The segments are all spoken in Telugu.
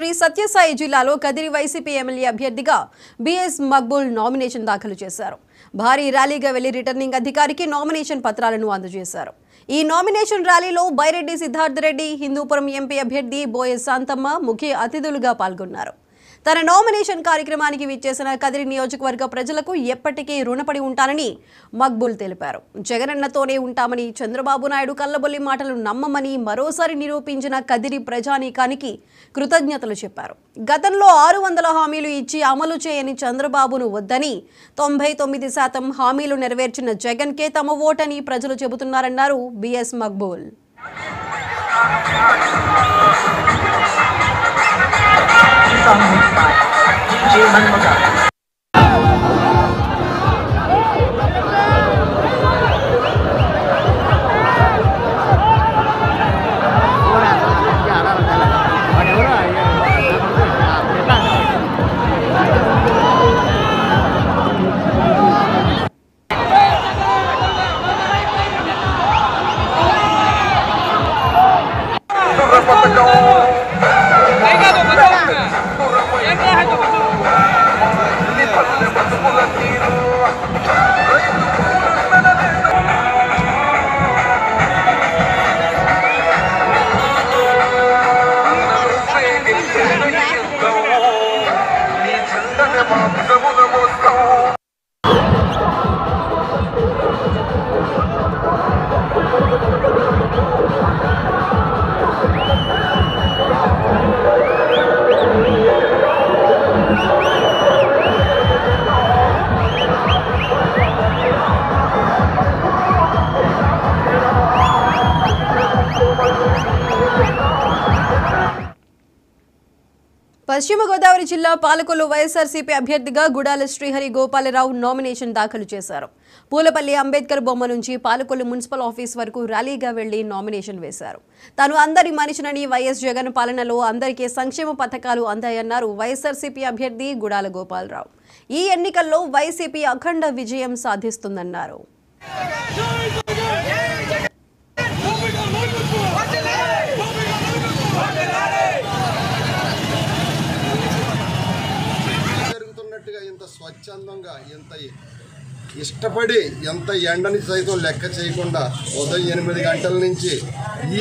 శ్రీ సత్యసాయి జిల్లాలో కదిరి వైసీపీ ఎమ్మెల్యే అభ్యర్థిగా బిఎస్ మక్బూల్ నామినేషన్ దాఖలు చేశారు. భారీ ర్యాలీగా వెళ్లి రిటర్నింగ్ అధికారికి నామినేషన్ పత్రాలను అందజేశారు. ఈ నామినేషన్ ర్యాలీలో బైరెడ్డి సిద్ధార్థ రెడ్డి, హిందూపురం ఎంపీ అభ్యర్థి బోయస్ శాంతమ్మ ముఖ్య అతిథులుగా పాల్గొన్నారు. తన నామినేషన్ కార్యక్రమానికి విచ్చేసిన కదిరి నియోజకవర్గ ప్రజలకు ఎప్పటికీ రుణపడి ఉంటానని మక్బూల్ తెలిపారు. జగనన్నతోనే ఉంటామని, చంద్రబాబు నాయుడు కల్లబొల్లి మాటలు నమ్మమని మరోసారి నిరూపించిన కదిరి ప్రజానీకానికి కృతజ్ఞతలు చెప్పారు. గతంలో 600 హామీలు ఇచ్చి అమలు చేయని చంద్రబాబును వద్దని 99% హామీలు నెరవేర్చిన జగన్కే తమ ఓటని ప్రజలు చెబుతున్నారన్నారు బిఎస్ మక్బూల్. పశ్చిమ గోదావరి జిల్లా పాలకొల్లు వైఎస్ఆర్సీపీ అభ్యర్థిగా గుడాల శ్రీహరి గోపాలరావు నామినేషన్ దాఖలు చేశారు. పూలపల్లి అంబేద్కర్ బొమ్మ నుంచి పాలకొల్లు మున్సిపల్ ఆఫీస్ వరకు ర్యాలీగా వెళ్లి నామినేషన్ వేశారు. తాను అందరి మనిషినని, వైఎస్ జగన్ పాలనలో అందరికీ సంక్షేమ పథకాలు అందాయన్నారు వైఎస్ఆర్సీపీ అభ్యర్థి గుడాల గోపాలరావు. ఈ ఎన్నికల్లో వైసీపీ అఖండ విజయం సాధిస్తుందన్నారు. ఎంత స్వచ్ఛందంగా, ఎంత ఇష్టపడి, ఎంత ఎండని సైతం లెక్క చేయకుండా ఉదయం 8 గంటల నుంచి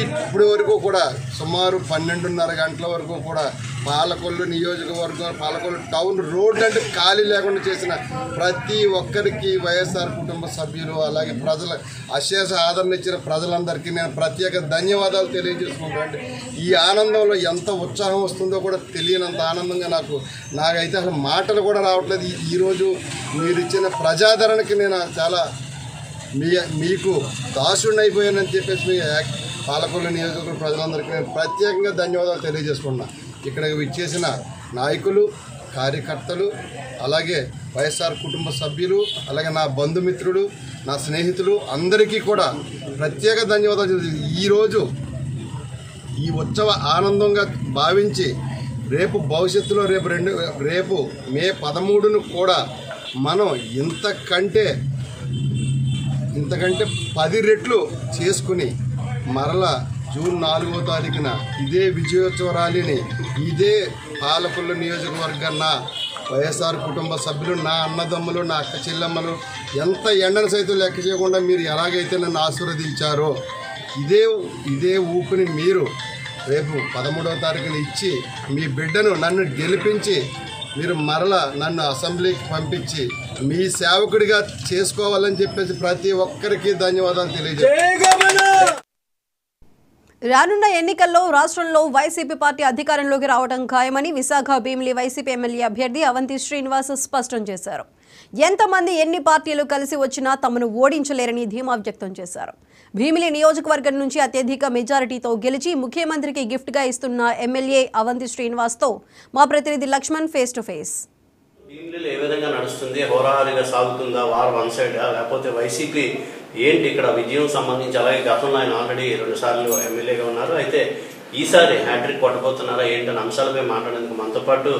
ఇప్పటి వరకు కూడా సుమారు 12:30 గంటల వరకు కూడా పాలకొల్లు నియోజకవర్గం, పాలకొల్లు టౌన్ రోడ్ అంటే ఖాళీ లేకుండా చేసిన ప్రతి ఒక్కరికి వైఎస్ఆర్ కుటుంబ సభ్యులు, అలాగే ప్రజల అశేష ఆదరణ ఇచ్చిన ప్రజలందరికీ నేను ప్రత్యేక ధన్యవాదాలు తెలియజేసుకుంటాను. ఈ ఆనందంలో ఎంత ఉత్సాహం వస్తుందో కూడా తెలియనంత ఆనందంగా నాకైతే అసలు మాటలు కూడా రావట్లేదు. ఈరోజు మీరు ఇచ్చిన ప్రజాదరణకి నేను చాలా మీకు దాసుడిని అయిపోయానని చెప్పేసి పాలకొల్లు నియోజకవర్గ ప్రజలందరికీ నేను ప్రత్యేకంగా ధన్యవాదాలు తెలియజేసుకున్నాను. ఇక్కడ విచ్చేసిన నాయకులు, కార్యకర్తలు, అలాగే వైఎస్ఆర్ కుటుంబ సభ్యులు, అలాగే నా బంధుమిత్రులు, నా స్నేహితులు అందరికీ కూడా ప్రత్యేక ధన్యవాదాలు. ఈరోజు ఈ ఉత్సవ ఆనందంగా భావించి రేపు భవిష్యత్తులో రేపు మే 13ను కూడా మనం ఇంతకంటే 10 రెట్లు చేసుకుని మరలా జూన్ 4వ తారీఖున ఇదే విజయోత్సవ ర్యాలీని ఇదే పాలకొల్లు నియోజకవర్గ నా వైఎస్ఆర్ కుటుంబ సభ్యులు, నా అన్నదమ్ములు, నా అక్క చెల్లెమ్మలు ఎంత ఎండను సైతం లెక్క చేయకుండా మీరు ఎలాగైతే నన్ను ఆశీర్వదించారో ఇదే ఊపిని మీరు రేపు 13వ తారీఖున ఇచ్చి మీ బిడ్డను నన్ను గెలిపించి మీరు మరలా నన్ను అసెంబ్లీకి పంపించి మీ సేవకుడిగా చేసుకోవాలని చెప్పేసి ప్రతి ఒక్కరికి ధన్యవాదాలు తెలియజేస్తాను. రానున్న ఎన్నికల్లో రాష్ట్రంలో వైసీపీ పార్టీ అధికారంలోకి రావడం ఖాయమని విశాఖ భీమిలి వైసీపీ ఎమ్మెల్యే అభ్యర్థి అవంతి శ్రీనివాస్ స్పష్టం చేశారు. ఎంతమంది ఎన్ని పార్టీలు కలిసి వచ్చినా తమను ఓడించలేరని ధీమా వ్యక్తం చేశారు. భీమిలి నియోజకవర్గం నుంచి అత్యధిక మెజారిటీతో గెలిచి ముఖ్యమంత్రికి గిఫ్ట్గా ఇస్తున్న ఎమ్మెల్యే అవంతి శ్రీనివాస్తో మా ప్రతినిధి లక్ష్మణ్ ఫేస్ టు ఫేస్. భీమిలిలో ఏ విధంగా నడుస్తుంది, హోరాహారిగా సాగుతుందా, వార్ వన్ సైడ్ లేకపోతే వైసీపీ ఏంటి ఇక్కడ విజయం సంబంధించి? అలాగే గతంలో ఆయన ఆల్రెడీ 2 సార్లు ఎమ్మెల్యేగా ఉన్నారు. అయితే ఈసారి హ్యాట్రిక్ కొట్టబోతున్నారా ఏంటనే అంశాలపై మాట్లాడేందుకు మనతో పాటు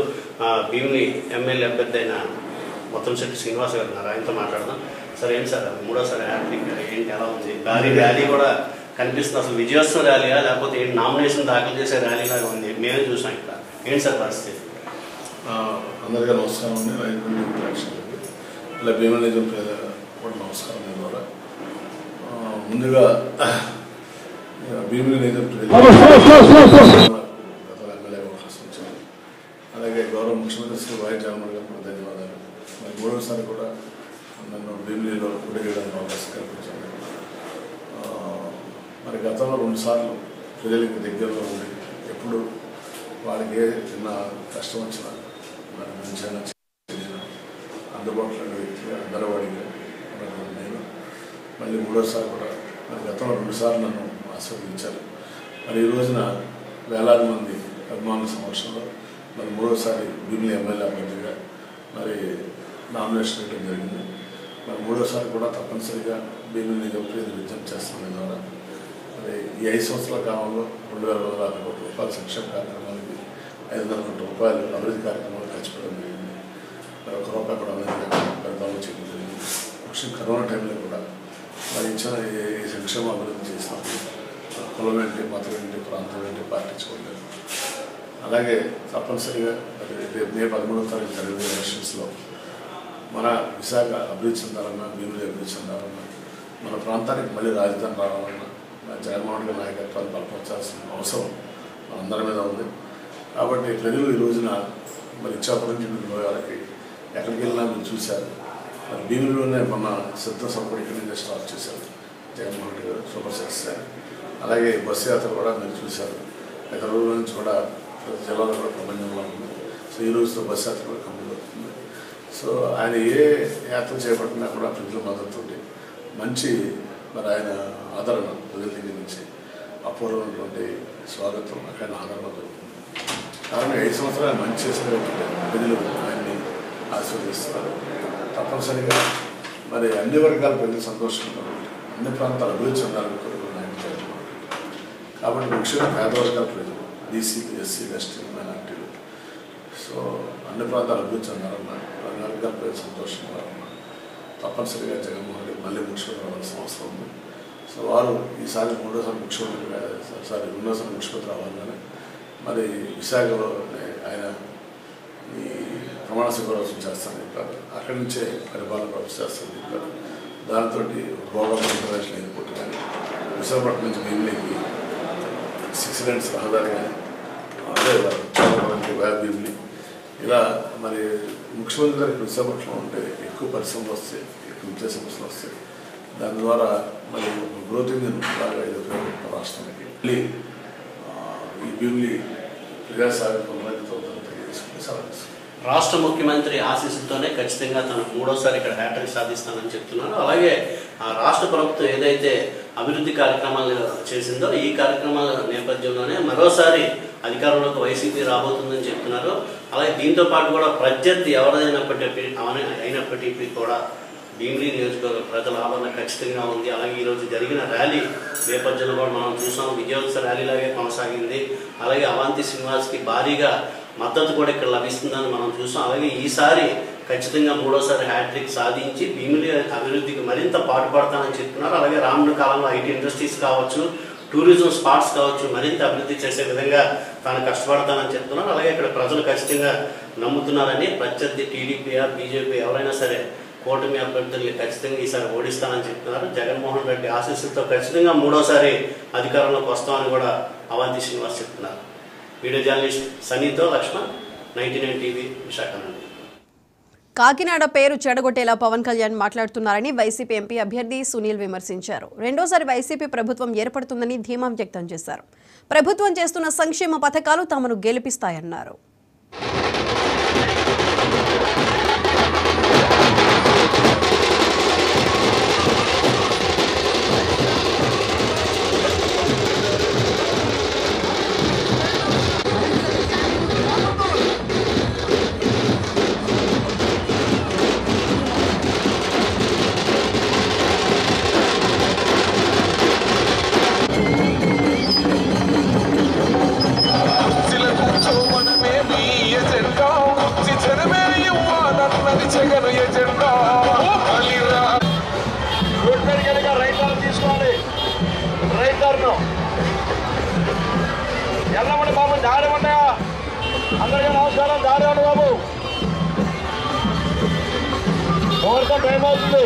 భీమిలి ఎమ్మెల్యే అభ్యర్థి అయిన మొత్తంశెట్టి శ్రీనివాస్ గారు ఉన్నారు. ఆయనతో మాట్లాడదాం. సార్ ఏంటి సార్ 3వ హ్యాట్రిక్ ఏంటి, ఎలా ఉంది? భారీ ర్యాలీ కూడా కనిపిస్తుంది. అసలు విజయోత్సవ ర్యాలీయా లేకపోతే ఏంటి నామినేషన్ దాఖలు చేసే ర్యాలీ లాగా ఉంది? మేమే చూసాం ఇక్కడ ఏంటి సార్ పరిస్థితి? అందరికీ నమస్కారం అండి. రైతులు ప్రేక్షకులకి ఇలా భీమవరం నియోజకవర్గ కూడా నమస్కారం. నేను కూడా ముందుగా భీమవరం నియోజకవర్గ ఎమ్మెల్యే అవకాశం ఇచ్చాను. అలాగే గౌరవ ముఖ్యమంత్రి శ్రీ వైఎస్ జగన్మోహన్ గారికి కూడా ధన్యవాదాలు. మరి మూడవసారి కూడా నన్ను భీమవరంలో పోటీ చేయడానికి అవకాశం కల్పించాను. మరి గతంలో 2 సార్లు ప్రజలకి దగ్గరలో ఉండి ఎప్పుడు వాళ్ళకి ఏ చిన్న కష్టం వచ్చినా మరి మంచిగా అందుబాటులో వ్యక్తిగా అందరవాడిగా ఉన్నటువంటి నేను మళ్ళీ 3వసారి కూడా మరి గతంలో 2 సార్లు నన్ను ఆశీర్వదించారు. మరి ఈ రోజున వేలాది మంది అభిమానుల సమక్షంలో మరి 3వసారి భీమిలి ఎమ్మెల్యే అభ్యర్థిగా మరి నామినేషన్ వేయడం జరిగింది. మరి 3వసారి కూడా తప్పనిసరిగా భీమిలి నియోజకవర్గ విజ్ఞప్తి చేస్తున్న ద్వారా మరి ఈ 5 సంవత్సరాల కాలంలో 2,260 కోట్ల రూపాయల సంక్షేమ కార్యక్రమాలకి 500 కోట్ల రూపాయలు అభివృద్ధి కార్యక్రమాలు ఖర్చు పెట్టడం జరిగింది. మరి 1 రూపాయి కూడా అభివృద్ధి పెడతామని చేయడం జరిగింది. ముఖ్యంగా కరోనా టైంలో కూడా మరి ఇచ్చిన ఈ సంక్షేమ అభివృద్ధి చేసినప్పుడు కులం ఏంటి, మతం ఏంటి, ప్రాంతం ఏంటి పాటించుకోలేదు. అలాగే తప్పనిసరిగా మరి రేపు మే 13వ తారీఖు జరిగే ఎలక్షన్స్లో మన విశాఖ అభివృద్ధి చెందాలన్నా, భీమిలి అభివృద్ధి చెందాలన్నా, మన ప్రాంతానికి మళ్ళీ రాజధాని రావాలన్నా జగన్మోహన్ గారి నాయకత్వాన్ని బలపరచాల్సిన అవసరం మనందరి మీద ఉంది. కాబట్టి ప్రజలు ఈ రోజున మరి ఇచ్చాపురం నుంచి మీరు వారికి ఎక్కడికి వెళ్ళినా మీరు చూశారు. మరి భీమిలిలోనే మన సిద్ధ సంపద ఇక్కడి నుంచి స్టార్ట్ చేశారు జగన్మోహన్ గారు, సూపర్ సక్సెస్. అలాగే బస్సు యాత్ర కూడా మీరు చూశారు. ఇతర రోజుల నుంచి కూడా జిల్లాలో కూడా ప్రపంచంలో ఉంది. సో ఈ రోజుతో బస్సు యాత్ర కూడా కంప్లీట్ అవుతుంది. సో ఆయన ఏ యాత్ర చేపట్టినా కూడా ప్రజల మద్దతు మంచి మరి ఆయన ఆదరణ ప్రజల దగ్గర నుంచి అపూర్వమైనటువంటి స్వాగతం అక్కడ ఆదరణ దొరుకుతుంది. కారణం 5 సంవత్సరాలు మంచి చేసినటువంటి ప్రజలు ఆయన్ని ఆశీర్వదిస్తున్నారు. తప్పనిసరిగా మరి అన్ని వర్గాల ప్రజలు సంతోషంగా అన్ని ప్రాంతాలు అభివృద్ధి చెందాలని కోరుకున్న ఆయన జరుగుతున్నారు. కాబట్టి ముఖ్యంగా పేదవర్గాల ప్రజలు బీసీ, ఎస్సీ, ఎస్టీ, మైనార్టీలు సో అన్ని ప్రాంతాలు అభివృద్ధి చెందాలన్న అన్ని వర్గాల ప్రజలు సంతోషంగా ఉన్నారు. తప్పనిసరిగా జగన్మోహన్ రెడ్డి మళ్ళీ ముఖ్యమంత్రి అవ్వాల్సిన అవసరం ఉంది. సో వారు ఈసారి 3వసారి ముఖ్యమంత్రిగా ముఖ్యమంత్రి అవ్వాలని మరి విశాఖలో ఆయన ఈ ప్రమాణ స్వీకారోత్సవం చేస్తానని చెప్పారు. అక్కడి నుంచే పరిపాలన ప్రారంభ చేస్తానని చెప్పారు. దాంతో భోగాపురం ఇంటర్నేషనల్ ఎయిర్పోర్ట్ కానీ, విశాఖపట్నం నుంచి భీమిలికి 6 lanes రహదారి కానీ, అదే భీమిలి ఇలా మరి ముఖ్యమంత్రి గారికి విశాఖపట్నం ఉంటే ఎక్కువ పరిశ్రమలు వస్తాయి, ఎక్కువ విద్యా సంస్థలు వస్తాయి. దాని ద్వారా మరి గ్రోత్ ఇంజిన్ బాగా ఇది ఉపయోగపడుతుంది రాష్ట్రానికి. మళ్ళీ ఈ భీమిలి ప్రజాస్వామ్య రాష్ట్ర ముఖ్యమంత్రి ఆశీస్సులతోనే ఖచ్చితంగా తను 3వసారి ఇక్కడ హ్యాట్రిక్ సాధిస్తానని చెప్తున్నారు. అలాగే ఆ రాష్ట్ర ప్రభుత్వం ఏదైతే అభివృద్ధి కార్యక్రమాలు చేసిందో ఈ కార్యక్రమాల నేపథ్యంలోనే మరోసారి అధికారంలోకి వైసీపీ రాబోతుందని చెప్తున్నారు. అలాగే దీంతో పాటు కూడా ప్రత్యర్థి అయినప్పటికీ కూడా భీమిలి నియోజకవర్గ ప్రజల ఆదరణ ఖచ్చితంగా ఉంది. అలాగే ఈరోజు జరిగిన ర్యాలీ నేపథ్యంలో కూడా మనం చూసాం, విజయోత్సవ ర్యాలీలాగే కొనసాగింది. అలాగే అవంతి శ్రీనివాస్కి భారీగా మద్దతు కూడా ఇక్కడ లభిస్తుందని మనం చూసాం. అలాగే ఈసారి ఖచ్చితంగా 3వసారి హ్యాట్రిక్ సాధించి భీమిలి అభివృద్ధికి మరింత పాటుపడతానని చెప్తున్నారు. అలాగే రానున్న కాలంలో ఐటీ ఇండస్ట్రీస్ కావచ్చు, టూరిజం స్పాట్స్ కావచ్చు మరింత అభివృద్ధి చేసే విధంగా తాను కష్టపడతానని చెప్తున్నారు. అలాగే ఇక్కడ ప్రజలు ఖచ్చితంగా నమ్ముతున్నారని ప్రత్యర్థి టీడీపీ, బీజేపీ ఎవరైనా సరే కూటమి అభ్యర్థుల్ని ఖచ్చితంగా ఈసారి ఓడిస్తానని చెప్తున్నారు. జగన్మోహన్ రెడ్డి ఆశీస్సులతో ఖచ్చితంగా 3వసారి అధికారంలోకి వస్తామని కూడా అవంతి శ్రీనివాస్ చెప్తున్నారు. వీడియో జర్నలిస్ట్ సనీతో లక్ష్మణ్, 99 టీవీ విశాఖ నుండి. కాకినాడ పేరు చెడగొట్టేలా పవన్ కళ్యాణ్ మాట్లాడుతున్నారని వైసీపీ ఎంపీ అభ్యర్థి సునీల్ విమర్శించారు. 2వసారి వైసీపీ ప్రభుత్వం ఏర్పడుతుందని ధీమా వ్యక్తం చేశారు. ప్రభుత్వం చేస్తున్న సంక్షేమ పథకాలు తమను గెలిపిస్తాయన్నారు. నమస్కారం దారేవాడు బాబు ఓవర్తో టైం అవుతుంది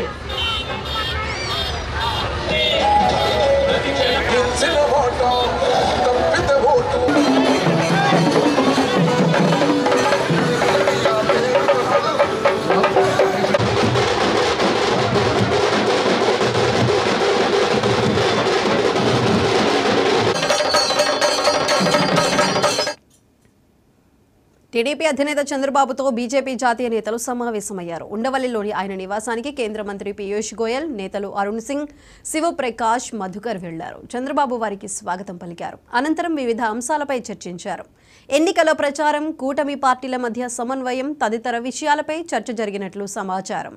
టీడీపీ అధినేత చంద్రబాబుతో బీజేపీ జాతీయ నేతలు సమావేశమయ్యారు. ఉండవల్లిలోని ఆయన నివాసానికి కేంద్ర మంత్రి పీయూష్ గోయల్, నేతలు అరుణ్ సింగ్, శివప్రకాష్, మధుకర్ వెళ్లారు. చంద్రబాబు వారికి స్వాగతం పలికారు. అనంతరం వివిధ అంశాలపై చర్చించారు. ఎన్నికల ప్రచారం, కూటమి పార్టీల మధ్య సమన్వయం తదితర విషయాలపై చర్చ జరిగినట్లు సమాచారం.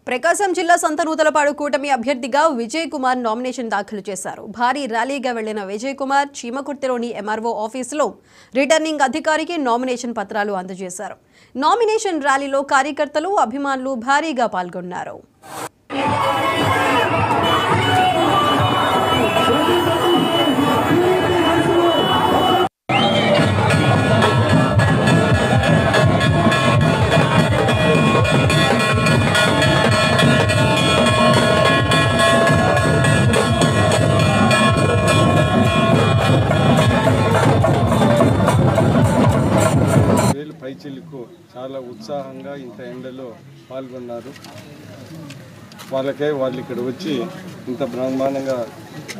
ప్రకాశం జిల్లా సంతనూతలపాడు కూటమి అభ్యర్థిగా విజయ్ కుమార్ నామినేషన్ దాఖలు చేశారు. భారీ ర్యాలీగా వెళ్లిన విజయ్ కుమార్ చీమకుర్తిలోని ఎంఆర్ఓ ఆఫీసులో రిటర్నింగ్ అధికారికి నామినేషన్ పత్రాలు అందజేశారు. నామినేషన్ ర్యాలీలో కార్యకర్తలు, అభిమానులు భారీగా పాల్గొన్నారు. పైచిలకు చాలా ఉత్సాహంగా ఇంత ఎండలో పాల్గొన్నారు. వాళ్ళు ఇక్కడ వచ్చి ఇంత బ్రహ్మాండంగా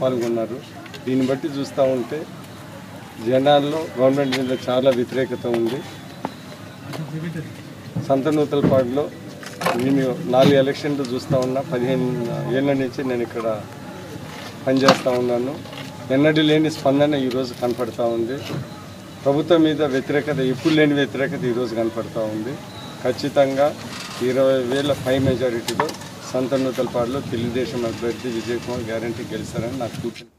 పాల్గొన్నారు. దీన్ని బట్టి చూస్తూ ఉంటే జనాల్లో గవర్నమెంట్ మీద చాలా వ్యతిరేకత ఉంది. సంతనూతలపాడులో నేను 4 ఎలక్షన్లు చూస్తూ ఉన్నా. 15 ఏళ్ళ నుంచి నేను ఇక్కడ పనిచేస్తూ ఉన్నాను. ఎన్నడూ లేని స్పందన ఈరోజు కనపడతా ఉంది. ప్రభుత్వం మీద వ్యతిరేకత, ఎప్పుడు లేని వ్యతిరేకత ఈరోజు కనపడతా ఉంది. ఖచ్చితంగా 20,000 పై మెజారిటీతో సంతనూతలపాడులో తెలుగుదేశం అభ్యర్థి విజయ్ కుమార్ గ్యారంటీ గెలుస్తారని నాకు కూర్చుంది.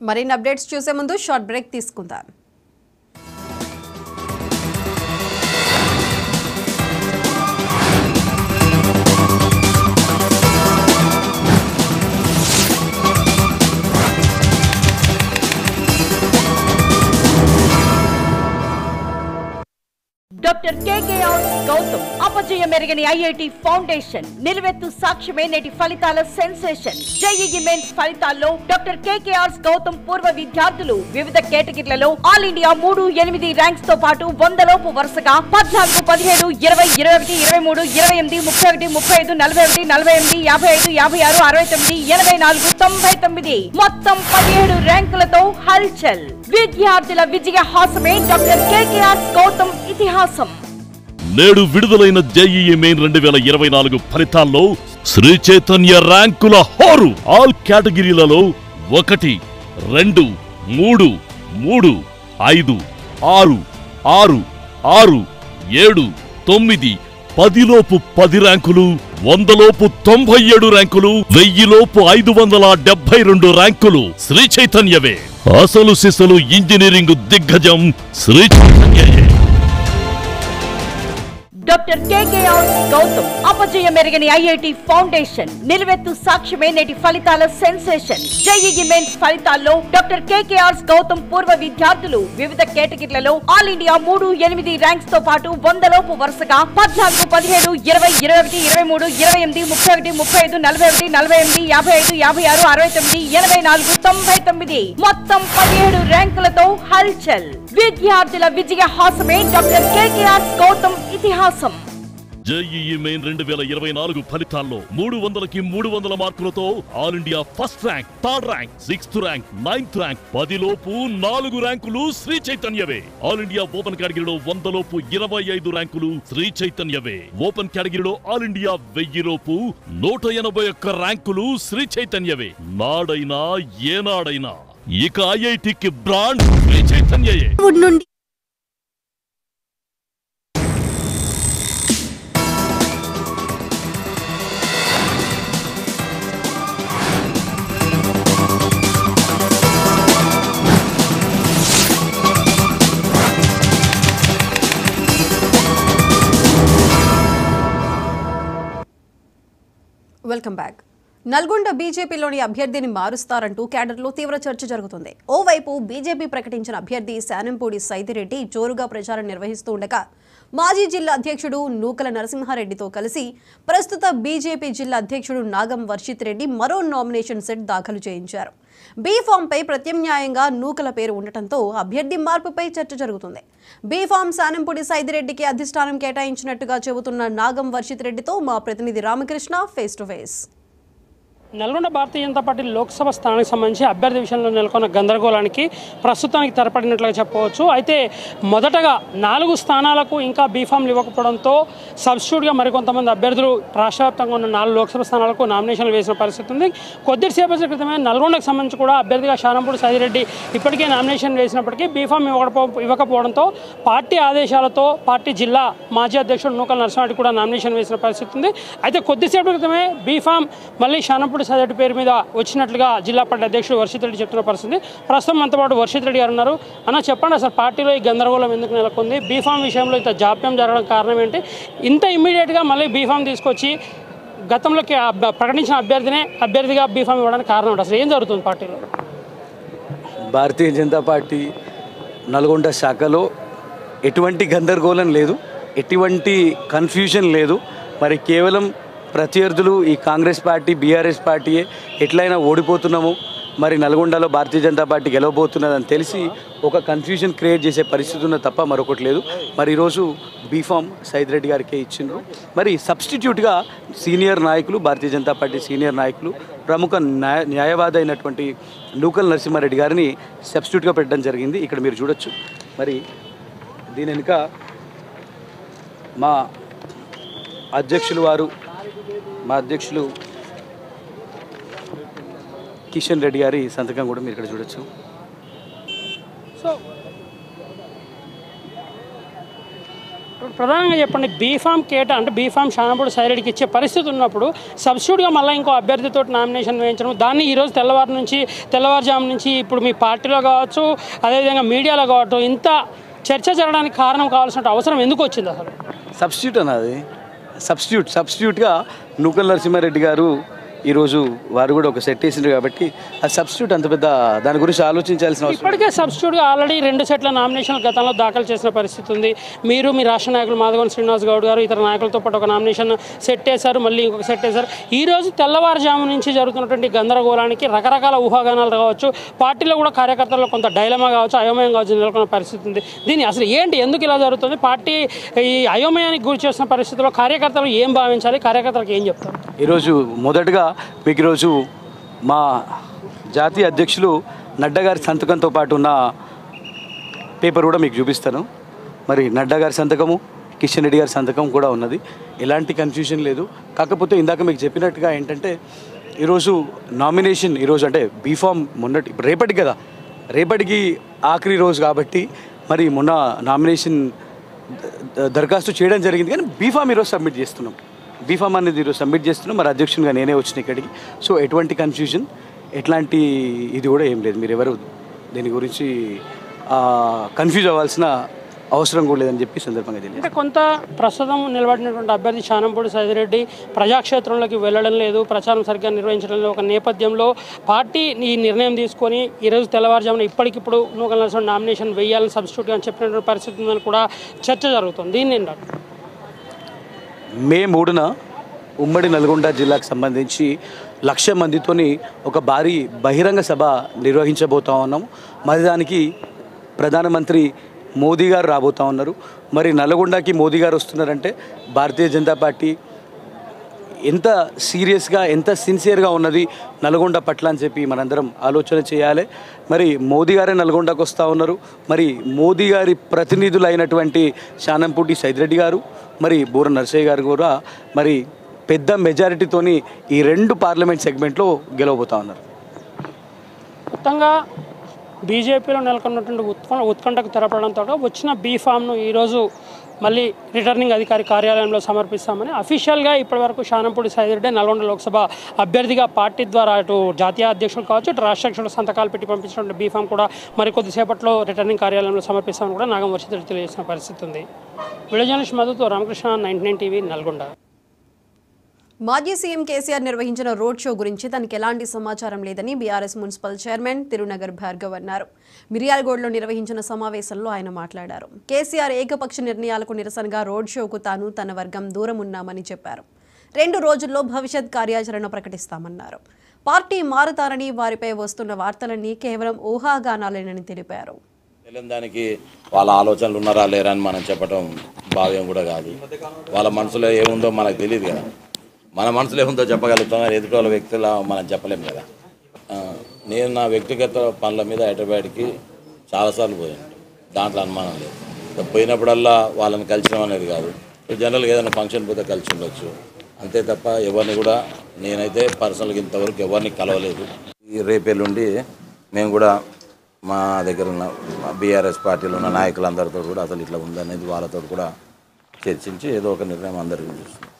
మరిన్ని అప్డేట్స్ చూసే ముందు షార్ట్ బ్రేక్ తీసుకుందాం. డాక్టర్ కేకేఆర్ గౌతమ్ అపజయం మెరుగని ఐఐటి ఫౌండేషన్ నిలువెత్తు సాక్ష్యమే నేటి ఫలితాల సెన్సేషన్. జేఈఈ మెయిన్స్ ఫలితాల్లో డాక్టర్ కేకేఆర్ గౌతమ్ పూర్వ విద్యార్థులు వివిధ కేటగిరీలలో ఆల్ ఇండియా 3, 8 ర్యాంక్స్ తో పాటు 100 లోపు వరుసగా 14, 17, 20, 21, 23, 28, 31, 35, 41, 48, 55, 56, 69, 84, 99 మొత్తం 17 ర్యాంకులతో హల్చల్. విద్యార్థుల విజయ హాసమే డాక్టర్ కేకేఆర్ గౌతమ్ ఇతిహాసం. నేడు విడుదలైన జేఈఈ మెయిన్ 2024 ఫలితాల్లో శ్రీ చైతన్య ర్యాంకుల హోరు. ఆల్ కేటగిరీలలో 1, 2, 3, 3, 5, 6, 6, 6, 7, 9, 10 లోపు 10 ర్యాంకులు, 100 లోపు 97 ర్యాంకులు, 1000 లోపు 572 ర్యాంకులు శ్రీ చైతన్యవే. అసలు సిసలు ఇంజనీరింగ్ దిగ్గజం శ్రీ చైతన్యయే. డాక్టర్ కేకేఆర్ గౌతమ్ అపజయం మెరుగని ఐఐటి ఫౌండేషన్ నిలువెత్తు సాక్ష్యమే నేటి ఫలితాల సెన్సేషన్. జేఈఈ మెయిన్స్ ఫలితాల్లో డాక్టర్ కేకేఆర్ గౌతమ్ పూర్వ విద్యార్థులు వివిధ కేటగిరీలలో ఆల్ ఇండియా 3, 8 ర్యాంక్స్ తో పాటు 100 లోపు వరుసగా 14, 17, 20, 21, 23, 28, 31, 35, 41, 48, 55, 56, 69, 84, 99 మొత్తం 17 ర్యాంకులతో హల్చల్. విద్యార్థుల విజయ హాసమే డాక్టర్ కేకేఆర్ గౌతమ్ ఇతిహాసం. జేఈఈ మెయిన్ 2024 ఫలితాల్లో 300కి 300 మార్కులతో all India first rank, third rank, 6th rank, 9th rank, 10 లోపు 4 ర్యాంకులు శ్రీ చైతన్యవే. ఆల్ ఇండియా ఓపెన్ కేటగిరీలో 100 లోపు 25 ర్యాంకులు శ్రీ చైతన్యవే. ఓపెన్ కేటగిరీలో ఆల్ ఇండియా 1000 లోపు 181 ర్యాంకులు శ్రీ చైతన్యవే. నాడైనా ఏనాడైనా ఇక ఐఐటికి బ్రాండ్ శ్రీ చైతన్యయే. Welcome back. నల్గొండ బీజేపీలోని అభ్యర్థిని మారుస్తారంటూ క్యాడర్లో తీవ్ర చర్చ జరుగుతుంది. ఓవైపు బీజేపీ ప్రకటించిన అభ్యర్థి శానంపూడి సైదిరెడ్డి జోరుగా ప్రచారం నిర్వహిస్తూ ఉండగా మాజీ జిల్లా అధ్యక్షుడు నూకల నరసింహారెడ్డితో కలిసి ప్రస్తుత బీజేపీ జిల్లా అధ్యక్షుడు నాగం వర్షిత్ రెడ్డి మరో నామినేషన్ సెట్ దాఖలు చేయించారు. బీ ఫామ్పై ప్రత్యామ్నాయంగా నూకల పేరు ఉండటంతో అభ్యర్థి మార్పుపై చర్చ జరుగుతుంది. బీ ఫామ్ శానంపూడి సైదిరెడ్డికి అధిష్టానం కేటాయించినట్టుగా చెబుతున్న నాగం వర్షిత్ రెడ్డితో మా ప్రతినిధి Ramakrishna face to face. Nalgonda Bharatiya Janata party Lok Sabha స్థానానికి సంబంధించి అభ్యర్థి విషయంలో నెలకొన్న గందరగోళానికి ప్రస్తుతానికి తెరపడినట్లుగా చెప్పవచ్చు. అయితే మొదటగా 4 స్థానాలకు ఇంకా బీఫామ్లు ఇవ్వకపోవడంతో సబ్స్టిట్యూట్గా మరికొంతమంది అభ్యర్థులు రాష్ట్ర వ్యాప్తంగా ఉన్న 4 లోక్సభ స్థానాలకు నామినేషన్లు వేసిన పరిస్థితి ఉంది. కొద్దిసేపటి క్రితమే నల్గొండకు సంబంధించి కూడా అభ్యర్థిగా శానంపూడి సైదిరెడ్డి ఇప్పటికే నామినేషన్ వేసినప్పటికీ బీఫామ్ ఇవ్వకపోవడంతో పార్టీ ఆదేశాలతో పార్టీ జిల్లా మాజీ అధ్యక్షుడు నూకల నరసింహారెడ్డి కూడా నామినేషన్ వేసిన పరిస్థితి ఉంది. అయితే కొద్దిసేపటి క్రితమే బీఫామ్ మళ్ళీ శానంపూడి సైదిరెడ్డి పేరు మీద వచ్చినట్లుగా జిల్లా పార్టీ అధ్యక్షుడు వర్షిత్ రెడ్డి చెప్తున్న పరిస్థితి. ప్రస్తుతం మనతో పాటు వర్షిత్ రెడ్డి గారు ఉన్నారు. అన్న, చెప్పండి, అసలు పార్టీలో ఈ గందరగోళం ఎందుకు నెలకొంది? బీఫామ్ విషయంలో ఇంత జాప్యం జరగడం కారణం ఏంటి? ఇంత ఇమ్మీడియట్గా మళ్ళీ బీఫామ్ తీసుకొచ్చి గతంలోకి ప్రకటించిన అభ్యర్థిగా బీఫామ్ ఇవ్వడానికి కారణం ఏంటి? అసలు ఏం జరుగుతుంది పార్టీలో? భారతీయ జనతా పార్టీ నల్గొండ శాఖలో ఎటువంటి గందరగోళం లేదు, ఎటువంటి కన్ఫ్యూజన్ లేదు. మరి కేవలం ప్రత్యర్థులు ఈ కాంగ్రెస్ పార్టీ బీఆర్ఎస్ పార్టీయే ఎట్లయినా ఓడిపోతున్నాము, మరి నల్గొండలో భారతీయ జనతా పార్టీ గెలవబోతున్నదని తెలిసి ఒక కన్ఫ్యూజన్ క్రియేట్ చేసే పరిస్థితి ఉన్న తప్ప మరొకటి లేదు. మరి ఈరోజు బీఫామ్ సైదిరెడ్డి గారికే ఇచ్చిండ్రు. మరి సబ్స్టిట్యూట్గా సీనియర్ నాయకులు, భారతీయ జనతా పార్టీ సీనియర్ నాయకులు, ప్రముఖ న్యాయవాది అయినటువంటి నూకల నరసింహారెడ్డి గారిని సబ్స్టిట్యూట్గా పెట్టడం జరిగింది. ఇక్కడ మీరు చూడొచ్చు. మరి దీని వెనుక మా అధ్యక్షులు కిషన్ రెడ్డి గారి సంతకం కూడా మీరు ఇక్కడ చూడొచ్చు. సో ప్రధానంగా చెప్పండి, బీఫామ్ అంటే బీఫామ్ శానంపూడి సైదిరెడ్డికి ఇచ్చే పరిస్థితి ఉన్నప్పుడు సబ్స్టిట్యూట్గా మళ్ళీ ఇంకో అభ్యర్థితో నామినేషన్ వేయించడం, దాన్ని ఈరోజు తెల్లవారుజాము నుంచి ఇప్పుడు మీ పార్టీలో కావచ్చు, అదేవిధంగా మీడియాలో కావచ్చు, ఇంత చర్చ జరగడానికి కారణం కావాల్సిన అవసరం ఎందుకు వచ్చింది? అసలు సబ్స్టిట్యూట్ అన్నది సబ్స్టిట్యూట్గా నూకల నరసింహారెడ్డి గారు ఈరోజు వారు కూడా ఒక సెట్ వేసిండ్రు కాబట్టి ఆ సబ్స్టిట్యూట్ అంత పెద్ద దాని గురించి ఆలోచించాల్సిన అవసరం. ఇప్పటికే సబ్స్టిట్యూట్గా ఆల్రెడీ 2 సెట్ల నామినేషన్లు గతంలో దాఖలు చేసిన పరిస్థితి ఉంది. మీరు మీ రాష్ట్ర నాయకులు మాధవన్ శ్రీనివాస్ గౌడ్ గారు ఇతర నాయకులతో పాటు ఒక నామినేషన్ సెట్ వేశారు, మళ్ళీ ఇంకొక సెట్ వేశారు. ఈరోజు తెల్లవారుజాము నుంచి జరుగుతున్నటువంటి గందరగోళానికి రకరకాల ఊహాగానాలు కావచ్చు, పార్టీలో కూడా కార్యకర్తల్లో కొంత డైలమా కావచ్చు, అయోమయం కావచ్చు నెలకొన్న పరిస్థితి ఉంది. దీన్ని అసలు ఏంటి, ఎందుకు ఇలా జరుగుతుంది? పార్టీ ఈ అయోమయానికి గురి చేసిన పరిస్థితుల్లో కార్యకర్తలు ఏం భావించాలి, కార్యకర్తలకు ఏం చెప్తారు? ఈరోజు మొదటగా మీకు ఈరోజు మా జాతీయ అధ్యక్షులు నడ్డా గారి సంతకంతో పాటు ఉన్న పేపర్ కూడా మీకు చూపిస్తాను. మరి నడ్డా గారి సంతకము, కిషన్ రెడ్డి గారి సంతకం కూడా ఉన్నది. ఎలాంటి కన్ఫ్యూజన్ లేదు. కాకపోతే ఇందాక మీకు చెప్పినట్టుగా ఏంటంటే ఈరోజు నామినేషన్ ఈరోజు అంటే బీఫామ్ ఇప్పుడు రేపటికి ఆఖరి రోజు కాబట్టి మరి మొన్న నామినేషన్ దరఖాస్తు చేయడం జరిగింది, కానీ బీఫామ్ ఈరోజు సబ్మిట్ చేస్తున్నాం. బీఫామ్ అనేది ఈరోజు సబ్మిట్ చేస్తున్నాం. మరి అధ్యక్షునిగా నేనే వచ్చిన ఇక్కడికి. సో ఎటువంటి కన్ఫ్యూజన్, ఎట్లాంటి ఇది కూడా ఏం లేదు. మీరు ఎవరు దీని గురించి కన్ఫ్యూజ్ అవ్వాల్సిన అవసరం కూడా లేదని చెప్పి సందర్భంగా తెలియదు. అంటే కొంత ప్రస్తుతం నిలబడినటువంటి అభ్యర్థి శానంపూడి సైదిరెడ్డి ప్రజాక్షేత్రంలోకి వెళ్ళడం లేదు, ప్రచారం సరిగ్గా నిర్వహించడం లేదు. ఒక నేపథ్యంలో పార్టీ ఈ నిర్ణయం తీసుకొని ఈరోజు తెల్లవారుజామున ఇప్పటికిప్పుడు నూకల నరసింహారెడ్డి నామినేషన్ వేయాలని సబ్స్టిట్యూట్గా చెప్పినటువంటి పరిస్థితి ఉందని కూడా చర్చ జరుగుతుంది. దీన్ని ఏంటంటే మే 3న ఉమ్మడి నల్గొండ జిల్లాకు సంబంధించి 1,00,000 మందితోని ఒక భారీ బహిరంగ సభ నిర్వహించబోతా ఉన్నాము. మరి దానికి ప్రధానమంత్రి మోదీ గారు రాబోతూ ఉన్నారు. మరి నల్గొండకి మోదీ గారు వస్తున్నారంటే భారతీయ జనతా పార్టీ ఎంత సీరియస్గా, ఎంత సిన్సియర్గా ఉన్నది నల్గొండ పట్ల అని చెప్పి మనందరం ఆలోచన చేయాలి. మరి మోదీ గారే నల్గొండకు వస్తూ ఉన్నారు. మరి మోదీ గారి ప్రతినిధులు అయినటువంటి శానంపూడి సైదిరెడ్డి గారు, మరి బూర నరసయ్య గారు కూడా మరి పెద్ద మెజారిటీతోని ఈ 2 పార్లమెంట్ సెగ్మెంట్లో గెలవబోతూ ఉన్నారు. మొత్తంగా బీజేపీలో నెలకొన్నటువంటి ఉత్కంఠకు తెరపడంతో వచ్చిన బీఫామ్ను ఈరోజు మళ్ళీ రిటర్నింగ్ అధికారి కార్యాలయంలో సమర్పిస్తామని అఫీషియల్గా ఇప్పటివరకు శానంపూడి సైదిరెడ్డి నల్గొండ లోక్సభ అభ్యర్థిగా పార్టీ ద్వారా అటు జాతీయ అధ్యక్షులు కావచ్చు, ఇటు రాష్ట్ర అధ్యక్షులు సంతకాలు పెట్టి పంపించినటువంటి బీఫామ్ కూడా మరికొద్దిసేపట్లో రిటర్నింగ్ కార్యాలయంలో సమర్పిస్తామని కూడా నాగం వర్షిత్ రెడ్డి తెలియజేసిన పరిస్థితి ఉంది. వీడియో జర్నలిస్ట్ మధుతో రామకృష్ణ, 99 టీవీ, నల్గొండ. మాజీ సీఎం కేసీఆర్ నిర్వహించిన రోడ్ షో గురించి తనకి ఎలాంటి సమాచారం లేదని BRS municipal chairman Thirunagar Bhargav అన్నారు. మిర్యాలగూడలో నిర్వహించిన సమావేశంలో ఆయన మాట్లాడారు. కేసీఆర్ ఏకపక్ష నిర్ణయాలకు నిరసనగా రోడ్ షోకు తాను తన వర్గం దూరం ఉన్నామని చెప్పారు. 2 రోజుల్లో భవిష్యత్ కార్యాచరణ ప్రకటిస్తామన్నారు. పార్టీ మారుతారని వారిపై వస్తున్న వార్తలన్నీ కేవలం ఊహాగానాలేనని తెలిపారు. దానికి వాళ్ళ ఆలోచనలు ఉన్నారా లేరా అని మనం చెప్పడం భావ్యం కూడా కాదు. వాళ్ళ మనసులో ఏముందో మనకు తెలియదు కదా. మన మనసులో ఏముందో చెప్పగలుగుతాం, ఎదుటి వాళ్ళ వ్యక్తుల మనం చెప్పలేము కదా. నేను నా వ్యక్తిగత పనుల మీద హైదరాబాద్కి చాలాసార్లు పోయాను, దాంట్లో అనుమానం లేదు. పోయినప్పుడల్లా వాళ్ళని కలిసినాం అనేది కాదు. జనరల్గా ఏదైనా ఫంక్షన్ పోతే కలిసి ఉండొచ్చు అంతే తప్ప ఎవరిని కూడా నేనైతే పర్సనల్గా ఇంతవరకు ఎవరిని కలవలేదు. ఈ రేపేళ్ళుండి మేము కూడా మా దగ్గర ఉన్న బీఆర్ఎస్ పార్టీలో ఉన్న నాయకులందరితో కూడా అసలు ఇట్లా ఉందనేది వాళ్ళతో కూడా చర్చించి ఏదో ఒక నిర్ణయం అందరికీ చూస్తున్నాం.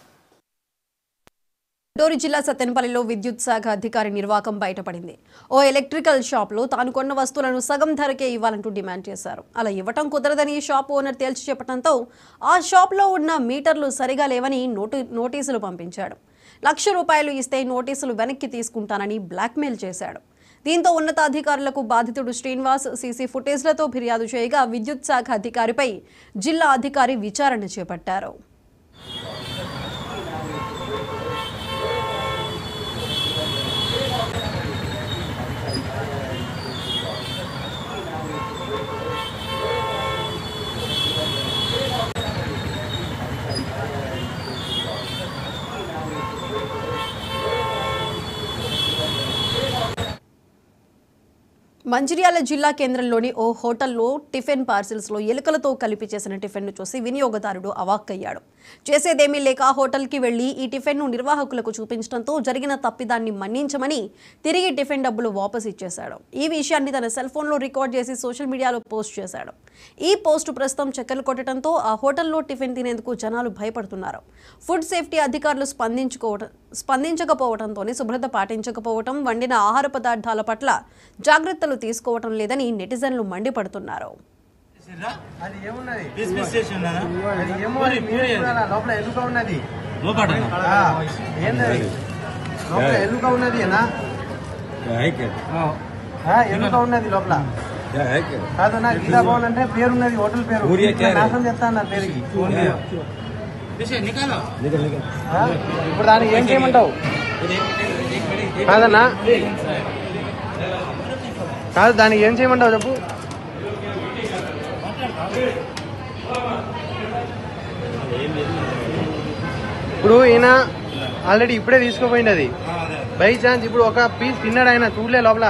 గుంటూరు జిల్లా సత్తెనపల్లిలో విద్యుత్ శాఖ అధికారి నిర్వాకం బయటపడింది. ఓ ఎలక్ట్రికల్ షాప్లో తాను కొన్న వస్తువులను సగం ధరకే ఇవ్వాలంటూ డిమాండ్ చేశారు. అలా ఇవ్వటం కుదరదని షాప్ ఓనర్ తేల్చి చెప్పడంతో ఆ షాప్లో ఉన్న మీటర్లు సరిగా లేవని నోటీసులు పంపించాడు. ₹1,00,000 ఇస్తే నోటీసులు వెనక్కి తీసుకుంటానని బ్లాక్మెయిల్ చేశాడు. దీంతో ఉన్నతాధికారులకు బాధితుడు శ్రీనివాస్ సీసీ ఫుటేజ్లతో ఫిర్యాదు చేయగా విద్యుత్ శాఖ అధికారిపై జిల్లా అధికారి విచారణ చేపట్టారు. మంచిర్యాల జిల్లా కేంద్రంలోని ఓ హోటల్లో టిఫిన్ పార్సిల్స్లో ఎలుకలతో కలిపి చేసిన టిఫిన్ను చూసి వినియోగదారుడు అవాక్కయ్యాడు. చేసేదేమీ లేక హోటల్కి వెళ్లి ఈ టిఫిన్ను నిర్వాహకులకు చూపించడంతో జరిగిన తప్పిదాన్ని మన్నించమని తిరిగి టిఫిన్ డబ్బులు వాపసు ఇచ్చేశాడు. ఈ విషయాన్ని తన సెల్ ఫోన్లో రికార్డ్ చేసి సోషల్ మీడియాలో పోస్ట్ చేశాడు. ఈ పోస్టు ప్రస్తుతం చక్కర్లు కొట్టడంతో ఆ హోటల్లో టిఫిన్ తినేందుకు జనాలు భయపడుతున్నారు. ఫుడ్ సేఫ్టీ అధికారులు స్పందించకపోవడంతోనే శుభ్రత పాటించకపోవడం, వండిన ఆహార పదార్థాల పట్ల జాగ్రత్తలు తీసుకోవటం లేదని నెటిజన్లు మండిపడుతున్నారు. కాదన్నా గీతా భవన్ అంటే పేరున్నది, హోటల్ పేరు నాశనం చేస్తా అన్న పేరుకి. ఇప్పుడు దానికి ఏం చేయమంటావు? కాదన్నా కాదు, దానికి ఏం చేయమంటావు చెప్పు. ఇప్పుడు ఈయన ఆల్రెడీ ఇప్పుడే తీసుకుపోయింది. అది బై ఛాన్స్ ఇప్పుడు ఒక పీస్ తిన్నాడు, ఆయన చూడలే లోపల,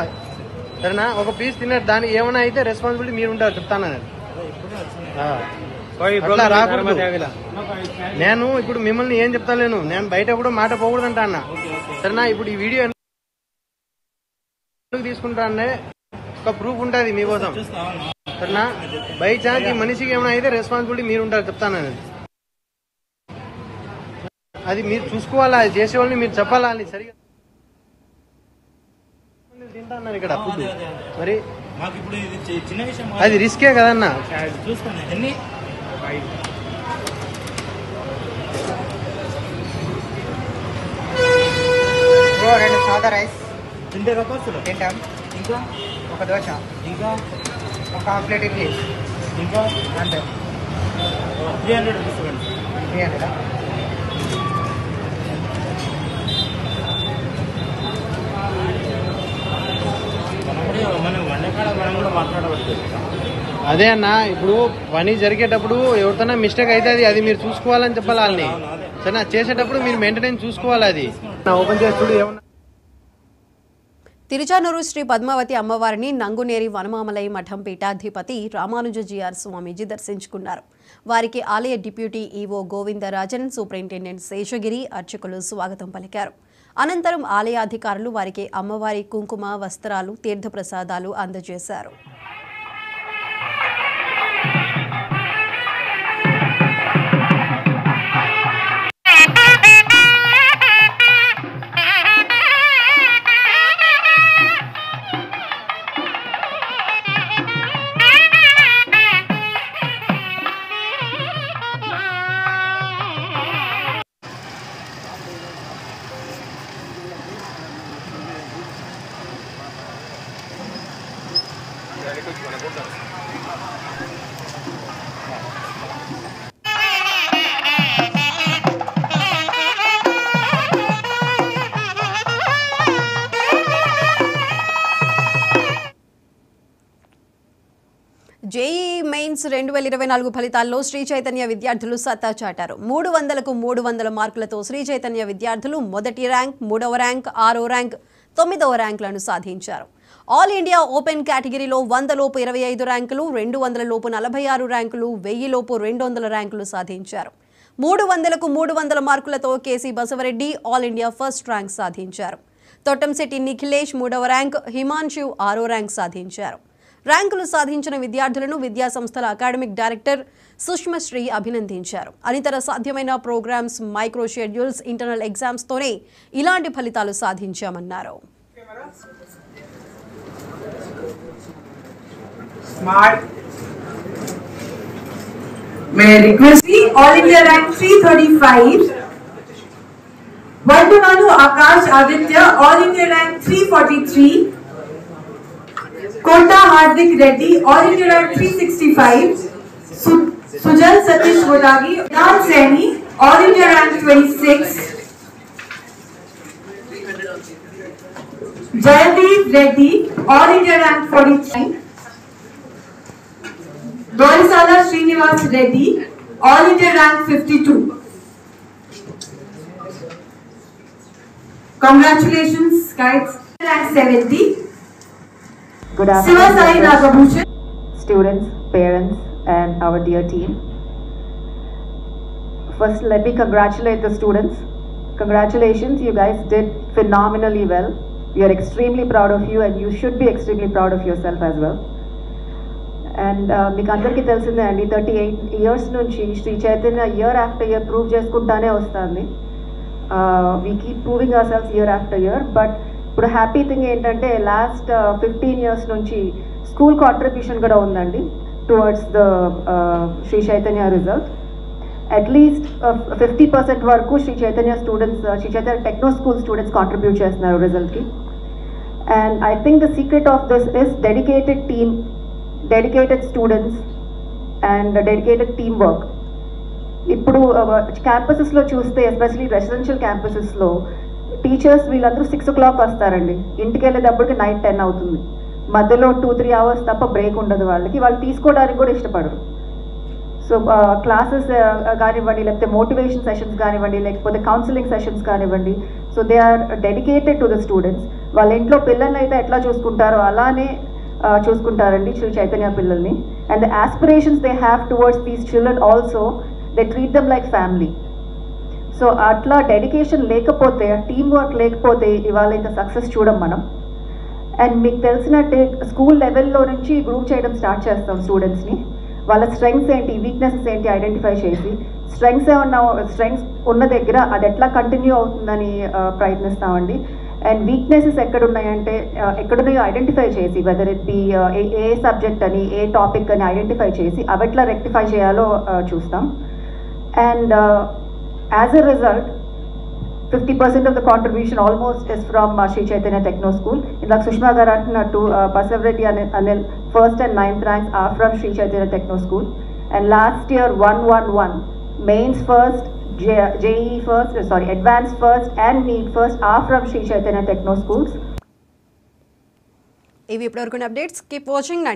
సరేనా? ఒక పీస్ తిన్నాడు, దానికి ఏమైనా అయితే రెస్పాన్సిబిలిటీ మీరు ఉంటారు, చెప్తాను. అట్లా రాకూడదు. నేను ఇప్పుడు మిమ్మల్ని ఏం చెప్తాను, నేను బయట కూడా మాట పోకూడదు అంటా అన్న, సరేనా? ఇప్పుడు ఈ వీడియో ఎందుకు తీసుకుంటా అంటే ఒక ప్రూఫ్ ఉంటుంది మీకోసం, సరేనా? బై ఛాన్స్ ఈ మనిషికి ఏమైనా అయితే రెస్పాన్సిబిలిటీ మీరు ఉంటారు, చెప్తాను. అది మీరు చూసుకోవాలా, అది చేసేవాళ్ళని మీరు చెప్పాలా అని. సరిగా తింటా అన్నారు ఇక్కడ ఫుడ్, మరి అది రిస్కే కదన్నా. రెండు సాదా రైస్ తింటాం, ఇంకా ఒక దోశ, ఇంకా ఒక ప్లేట్ ఇడ్లీ, ఇంకా అంటే 300 రూపీస్. 300 అదే అన్న, ఇప్పుడు పని జరిగేటప్పుడు ఎవరితోనా మిస్టేక్ అవుతుంది, అది మీరు చూసుకోవాలని చెప్పాలి వాళ్ళని, సరేనా? చేసేటప్పుడు మీరు మెయింటెనెన్స్ చూసుకోవాలి. అది ఓపెన్ చేస్తుడు ఏమన్నా. తిరుచానూరు శ్రీ పద్మావతి అమ్మవారిని నంగునేరి వనమామలై మఠం పీఠాధిపతి రామానుజజీఆర్ స్వామీజీ దర్శించుకున్నారు. వారికి ఆలయ deputy EO Govindarajan, superintendent Seshagiri, అర్చకులు స్వాగతం పలికారు. అనంతరం ఆలయాధికారులు వారికి అమ్మవారి కుంకుమ, వస్త్రాలు, తీర్థప్రసాదాలు అందజేశారు. 2024 ఫలితాల్లో శ్రీ చైతన్య విద్యార్థులు సత్తా చాటారు. 300కు 300 మార్కులతో శ్రీ చైతన్య విద్యార్థులు మొదటి ర్యాంక్, 3వ ర్యాంక్, 6వ ర్యాంక్, 9వ ర్యాంకులను సాధించారు. ఆల్ ఇండియా ఓపెన్ కేటగిరీలో 100 లోపు 25 ర్యాంకులు, 200 లోపు 46 ర్యాంకులు, 1000 లోపు 200 ర్యాంకులు సాధించారు. 300కు 300 మార్కులతో KC Basavareddy all India first rank సాధించారు. తొట్టంశెట్టి నిఖిలేష్ 3వ ర్యాంక్, హిమాన్షు 6వ ర్యాంక్ సాధించారు. ర్యాంకులు సాధించిన విద్యార్థులను విద్యా సంస్థల అకాడమిక్ డైరెక్టర్ సుష్మశ్రీ అభినందించారు. అనితర సాధ్యమైన ప్రోగ్రామ్స్, మైక్రో షెడ్యూల్స్, ఇంటర్నల్ ఎగ్జామ్స్తోనే ఇలాంటి ఫలితాలు సాధించామన్నారు. May I request All India rank 335, Vardhamanu Akash Aditya, All India rank 343, Kota Hardik Reddy, All India rank 365, Sujal Satish Vodagi, Nan Saini, All India rank 26, Jayadeep Reddy, All India rank 43, Dorisala Srinivas Reddy, All India rank 52. Congratulations, guys. Rank 70. Good Siva Sai afternoon, Nagabhushan. students, parents, and our dear team. First, let me congratulate the students. Congratulations, you guys did phenomenally well. We are extremely proud of you, and you should be extremely proud of yourself as well. And మీకు అందరికీ తెలిసిందే అండి, 38 years నుంచి Sri Chaitanya year after year prove చేసుకుంటానే వస్తుంది. We keep proving ourselves year after year. But ఇప్పుడు హ్యాపీ థింగ్ ఏంటంటే లాస్ట్ 15 years నుంచి స్కూల్ కాంట్రిబ్యూషన్ కూడా ఉందండి towards the Sri Chaitanya result. At least 50% వరకు Sri Chaitanya students, Sri Chaitanya techno school students contribute చేస్తున్నారు రిజల్ట్కి. And I think the secret of this is dedicated team, dedicated students and dedicated teamwork. ఇప్పుడు క్యాంపసెస్లో చూస్తే, ఎస్పెషలీ రెసిడెన్షియల్ క్యాంపసెస్లో టీచర్స్ వీళ్ళందరూ 6 o'clock వస్తారండి. ఇంటికి వెళ్ళేటప్పటికి నైట్ 10 అవుతుంది. మధ్యలో 2-3 hours తప్ప బ్రేక్ ఉండదు వాళ్ళకి. వాళ్ళు తీసుకోవడానికి కూడా ఇష్టపడరు. సో క్లాసెస్ కానివ్వండి, లేకపోతే మోటివేషన్ సెషన్స్ కానివ్వండి, లేకపోతే కౌన్సిలింగ్ సెషన్స్ కానివ్వండి, so they are dedicated to the students. వాళ్ళ ఇంట్లో పిల్లల్ని అయితే ఎట్లా చూసుకుంటారో అలానే చూసుకుంటారండి శ్రీ చైతన్య పిల్లల్ని. And the aspirations they have towards these children also, they treat them like family. So అట్లా డెడికేషన్ లేకపోతే, టీమ్ వర్క్ లేకపోతే ఇవాళ ఇంత సక్సెస్ చూడం మనం. అండ్ మీకు తెలిసినట్టే స్కూల్ లెవెల్లో నుంచి గ్రూప్ చేయడం స్టార్ట్ చేస్తాం స్టూడెంట్స్ని. వాళ్ళ స్ట్రెంగ్స్ ఏంటి, వీక్నెసెస్ ఏంటి ఐడెంటిఫై చేసి, స్ట్రెంగ్స్ ఉన్న దగ్గర అది ఎట్లా కంటిన్యూ అవుతుందని ప్రయత్నిస్తామండి. అండ్ వీక్నెసెస్ ఎక్కడున్నాయంటే ఎక్కడున్నాయో ఐడెంటిఫై చేసి, whether it be A subject అని, ఏ టాపిక్ అని ఐడెంటిఫై చేసి అవి ఎట్లా రెక్టిఫై చేయాలో చూస్తాం. And as a result 50% of the contribution almost is from Sri Chaitanya techno school. ఇందాక సుష్మా గారు అంటున్నట్టు Basava Reddy Anil 1st and 9th ranks are from Sri Chaitanya Techno School. And last year 111 mains first, JEE first, advanced first and NEET first are from Sri Chaitanya Techno Schools. ఇవి ఇప్పటివరకు అప్డేట్స్. Keep watching.